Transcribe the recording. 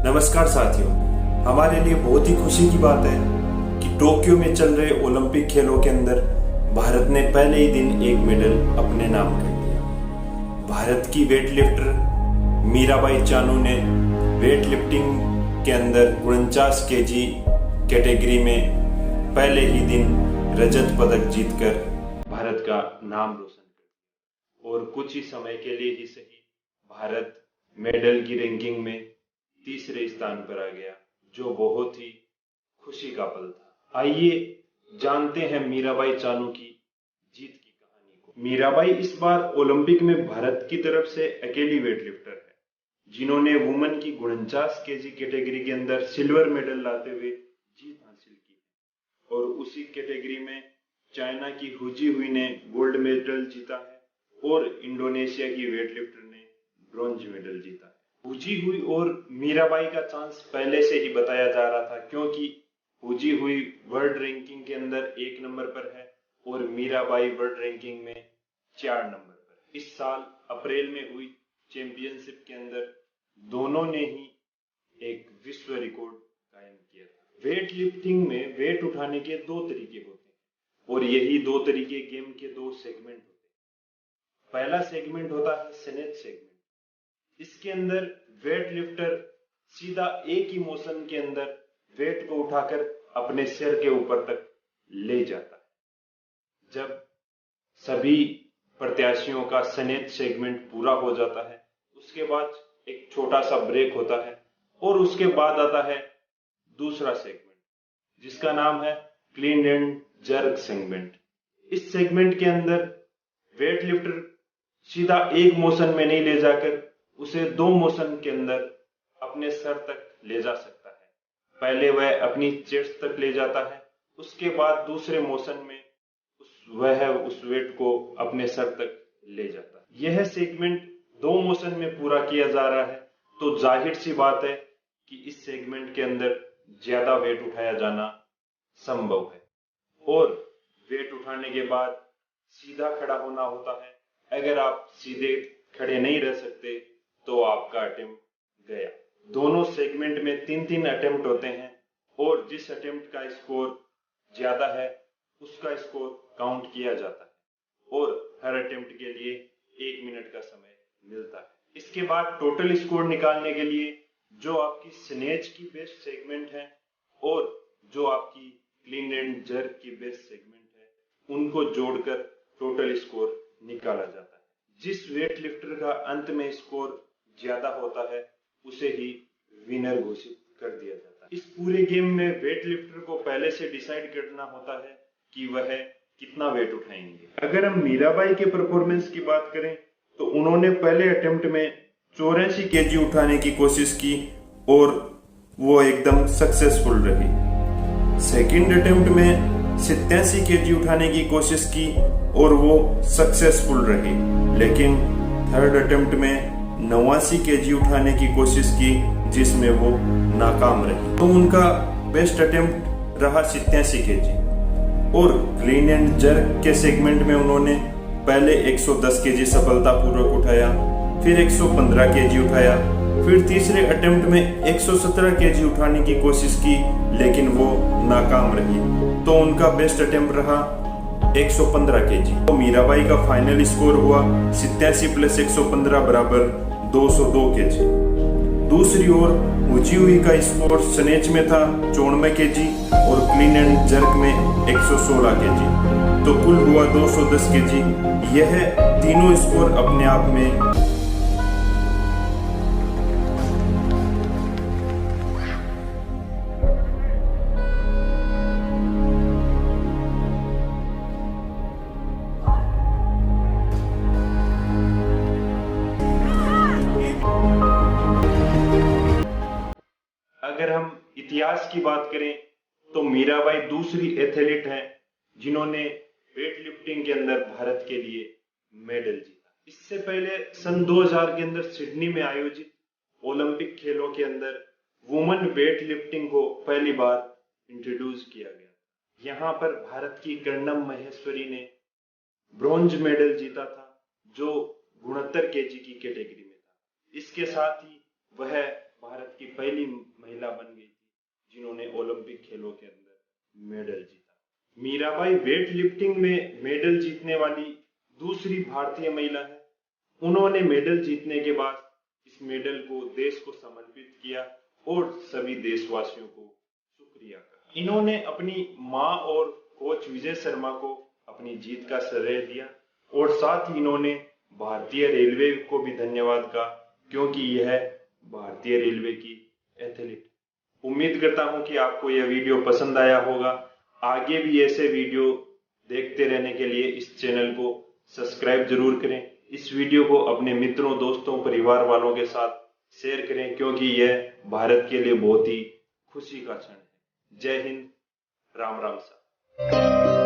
नमस्कार साथियों, हमारे लिए बहुत ही खुशी की बात है कि टोक्यो में चल रहे ओलंपिक खेलों के अंदर भारत ने पहले ही दिन एक मेडल अपने नाम कर लिया। भारत की वेट लिफ्टर मीराबाई चानू ने वेट लिफ्टिंग के अंदर 49 केजी कैटेगरी में पहले ही दिन रजत पदक जीतकर भारत का नाम रोशन कर दिया और कुछ ही समय के लिए ही सही भारत मेडल की रैंकिंग में तीसरे स्थान पर आ गया, जो बहुत ही खुशी का पल था। आइए जानते हैं मीराबाई चानू की जीत की कहानी को। मीराबाई इस बार ओलंपिक में भारत की तरफ से अकेली वेट लिफ्टर है जिन्होंने वुमेन की 49 केजी कैटेगरी के अंदर सिल्वर मेडल लाते हुए जीत हासिल की और उसी कैटेगरी में चाइना की हुजी हुई ने गोल्ड मेडल जीता है और इंडोनेशिया की वेट लिफ्टर ने ब्रॉन्ज मेडल जीता है। हुजी हुई और मीराबाई का चांस पहले से ही बताया जा रहा था, क्योंकि हुजी हुई वर्ल्ड रैंकिंग के अंदर 1 नंबर पर है और मीराबाई वर्ल्ड रैंकिंग में 4 नंबर पर। इस साल अप्रैल में हुई चैंपियनशिप के अंदर दोनों ने ही एक विश्व रिकॉर्ड कायम किया था। वेट लिफ्टिंग में वेट उठाने के 2 तरीके होते हैं और यही 2 तरीके गेम के 2 सेगमेंट होते हैं। पहला सेगमेंट होता है स्नेच सेगमेंट। इसके अंदर वेट लिफ्टर सीधा एक ही मोशन के अंदर वेट को उठाकर अपने सिर के ऊपर तक ले जाता है। जब सभी प्रत्याशियों का स्नेच सेगमेंट पूरा हो जाता है, उसके बाद एक छोटा सा ब्रेक होता है और उसके बाद आता है दूसरा सेगमेंट जिसका नाम है क्लीन एंड जर्क सेगमेंट। इस सेगमेंट के अंदर वेट लिफ्टर सीधा एक मोशन में नहीं ले जाकर उसे 2 मोशन के अंदर अपने सर तक ले जा सकता है। पहले वह अपनी चेस्ट तक ले जाता है, उसके बाद दूसरे मोशन में वह उस वेट को अपने सर तक ले जाता है। यह सेगमेंट 2 मोशन में पूरा किया जा रहा है, तो जाहिर सी बात है कि इस सेगमेंट के अंदर ज्यादा वेट उठाया जाना संभव है और वेट उठाने के बाद सीधा खड़ा होना होता है। अगर आप सीधे खड़े नहीं रह सकते तो आपका अटेम्प्ट गया। दोनों सेगमेंट में 3-3 अटेम्प्ट होते हैं और जिस अटेम्प्ट का स्कोर ज्यादा है उसका स्कोर काउंट किया जाता है और हर अटेम्प्ट के लिए 1 मिनट का समय मिलता है। इसके बाद टोटल स्कोर निकालने के लिए जो आपकी स्नेच की बेस्ट सेगमेंट है और जो आपकी क्लीन एंड जर्क की बेस्ट सेगमेंट है, उनको जोड़कर टोटल स्कोर निकाला जाता है। जिस वेट लिफ्टर का अंत में स्कोर ज्यादा होता है उसे ही विनर घोषित कर दिया जाता है। इस पूरे गेम में वेट लिफ्टर को पहले से डिसाइड करना होता है कि वह कितना वेट उठाएंगे। अगर हम मीराबाई के परफॉर्मेंस की बात करें तो उन्होंने पहले अटेम्प्ट में 84 केजी उठाने की कोशिश की और वो एकदम सक्सेसफुल रही। सेकंड अटेम्प्ट में 87 केजी उठाने की कोशिश की और वो सक्सेसफुल रही, लेकिन थर्ड अटेम्प्ट में 89 केजी उठाने की कोशिश की जिसमें वो नाकाम रही। तो उनका बेस्ट अटेम्प्ट रहा 87 केजी और क्लीन एंड जर्क के सेगमेंट में उन्होंने पहले 110 केजी सफलतापूर्वक उठाया, फिर 115 केजी उठाया, फिर तीसरे अटेम्प्ट में 117 केजी उठाने की कोशिश की लेकिन वो नाकाम रही। तो उनका बेस्ट अटेम्प्ट रहा 115 केजी। तो मीराबाई का फाइनल स्कोर हुआ 87 + 115 बराबर 202 केजी। दूसरी ओर हुजी हुई का स्कोर स्नेच में था 94 केजी और क्लीन एंड जर्क में 116 केजी, तो कुल हुआ 210 केजी। यह तीनों स्कोर अपने आप में अगर हम इतिहास की बात करें तो मीराबाई दूसरी एथलीट हैं जिन्होंने वेट लिफ्टिंग के अंदर भारत के लिए मेडल जीता। इससे पहले सन 2000 के अंदर सिडनी में आयोजित ओलंपिक खेलों के अंदर वुमेन वेट लिफ्टिंग को पहली बार इंट्रोड्यूस किया गया। यहाँ पर भारत की कर्णम महेश्वरी ने ब्रॉन्ज मेडल जीता था जो 69 केजी की कैटेगरी में था। इसके साथ ही वह भारत की पहली महिला बन गई थी जिन्होंने ओलंपिक खेलों के अंदर मेडल जीता। मीराबाई वेट लिफ्टिंग में मेडल जीतने वाली दूसरी भारतीय महिला है। उन्होंने मेडल जीतने के बाद इस मेडल को देश को समर्पित किया और सभी देशवासियों को शुक्रिया कहा। इन्होंने अपनी मां और कोच विजय शर्मा को अपनी जीत का श्रेय दिया और साथ ही इन्होंने भारतीय रेलवे को भी धन्यवाद कहा, क्योंकि यह भारतीय रेलवे की एथलीट। उम्मीद करता हूं कि आपको यह वीडियो पसंद आया होगा। आगे भी ऐसे वीडियो देखते रहने के लिए इस चैनल को सब्सक्राइब जरूर करें। इस वीडियो को अपने मित्रों, दोस्तों, परिवार वालों के साथ शेयर करें, क्योंकि यह भारत के लिए बहुत ही खुशी का क्षण है। जय हिंद, राम राम सा।